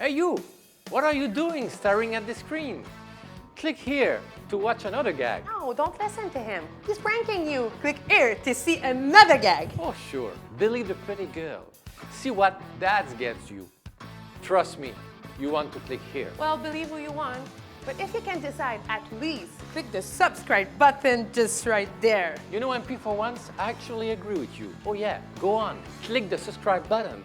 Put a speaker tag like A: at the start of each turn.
A: Hey you! What are you doing staring at the screen? Click here to watch another gag.
B: No, don't listen to him. He's pranking you. Click here to see another gag.
A: Oh sure, believe the pretty girl. See what that gets you. Trust me, you want to click here.
B: Well, believe who you want. But if you can decide, at least click the subscribe button just right there.
A: You know, MP for once, I actually agree with you. Oh yeah, go on, click the subscribe button.